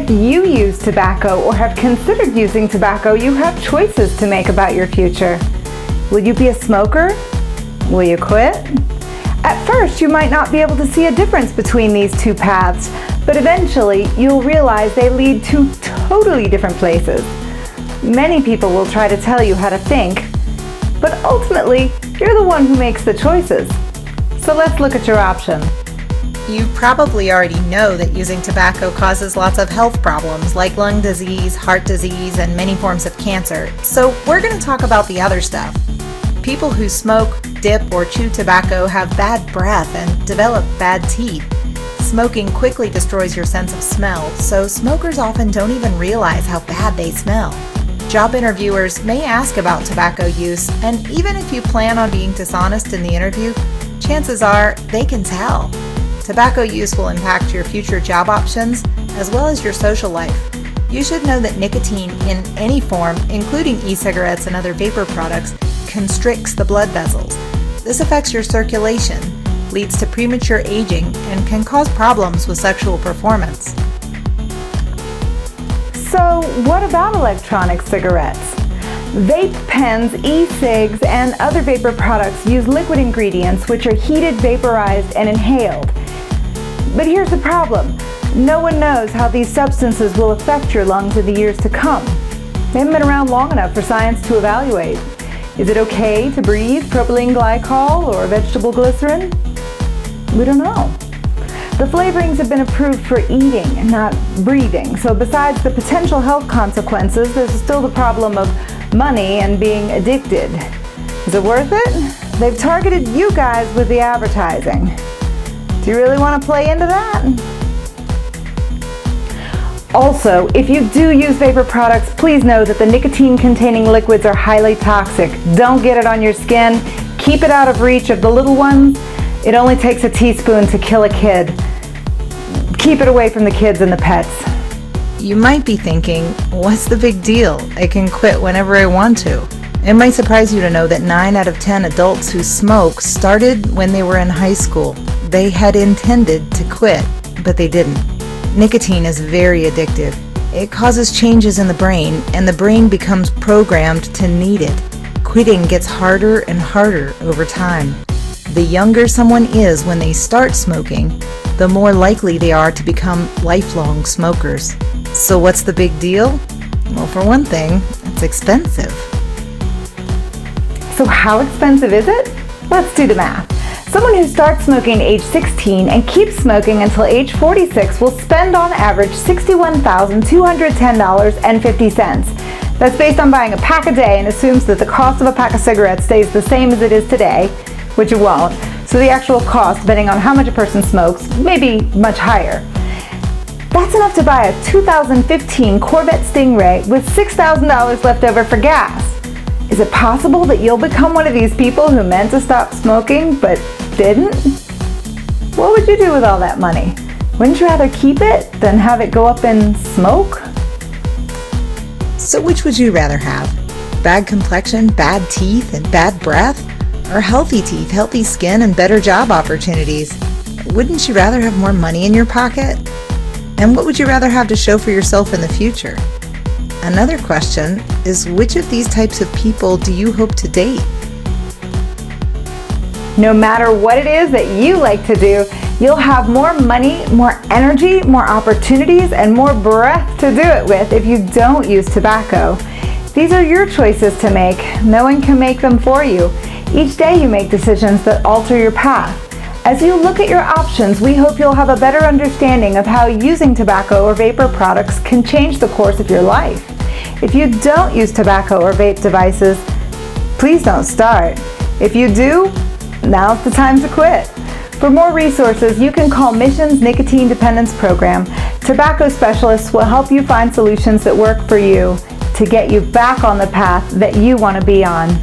If you use tobacco or have considered using tobacco, you have choices to make about your future. Will you be a smoker? Will you quit? At first, you might not be able to see a difference between these two paths, but eventually you'll realize they lead to totally different places. Many people will try to tell you how to think, but ultimately, you're the one who makes the choices. So let's look at your options. You probably already know that using tobacco causes lots of health problems like lung disease, heart disease, and many forms of cancer. So we're going to talk about the other stuff. People who smoke, dip, or chew tobacco have bad breath and develop bad teeth. Smoking quickly destroys your sense of smell, so smokers often don't even realize how bad they smell. Job interviewers may ask about tobacco use, and even if you plan on being dishonest in the interview, chances are they can tell. Tobacco use will impact your future job options as well as your social life. You should know that nicotine in any form, including e-cigarettes and other vapor products, constricts the blood vessels. This affects your circulation, leads to premature aging, and can cause problems with sexual performance. So what about electronic cigarettes? Vape pens, e-cigs, and other vapor products use liquid ingredients which are heated, vaporized, and inhaled. But here's the problem. No one knows how these substances will affect your lungs in the years to come. They haven't been around long enough for science to evaluate. Is it okay to breathe propylene glycol or vegetable glycerin? We don't know. The flavorings have been approved for eating, not breathing. So besides the potential health consequences, there's still the problem of money and being addicted. Is it worth it? They've targeted you guys with the advertising. Do you really want to play into that? Also, if you do use vapor products, please know that the nicotine-containing liquids are highly toxic. Don't get it on your skin. Keep it out of reach of the little ones. It only takes a teaspoon to kill a kid. Keep it away from the kids and the pets. You might be thinking, what's the big deal? I can quit whenever I want to. It might surprise you to know that 9 out of 10 adults who smoke started when they were in high school. They had intended to quit, but they didn't. Nicotine is very addictive. It causes changes in the brain, and the brain becomes programmed to need it. Quitting gets harder and harder over time. The younger someone is when they start smoking, the more likely they are to become lifelong smokers. So what's the big deal? Well, for one thing, it's expensive. So how expensive is it? Let's do the math. Someone who starts smoking at age 16 and keeps smoking until age 46 will spend on average $61,210.50. That's based on buying a pack a day and assumes that the cost of a pack of cigarettes stays the same as it is today, which it won't. So the actual cost, depending on how much a person smokes, may be much higher. That's enough to buy a 2015 Corvette Stingray with $6,000 left over for gas. Is it possible that you'll become one of these people who meant to stop smoking but didn't? What would you do with all that money? Wouldn't you rather keep it than have it go up in smoke? So which would you rather have? Bad complexion, bad teeth, and bad breath? Or healthy teeth, healthy skin, and better job opportunities? Wouldn't you rather have more money in your pocket? And what would you rather have to show for yourself in the future? Another question is, which of these types of people do you hope to date? No matter what it is that you like to do, you'll have more money, more energy, more opportunities, and more breath to do it with if you don't use tobacco. These are your choices to make. No one can make them for you. Each day you make decisions that alter your path. As you look at your options, we hope you'll have a better understanding of how using tobacco or vapor products can change the course of your life. If you don't use tobacco or vape devices, please don't start. If you do, now's the time to quit. For more resources, you can call Mission's Nicotine Dependence Program. Tobacco specialists will help you find solutions that work for you to get you back on the path that you want to be on.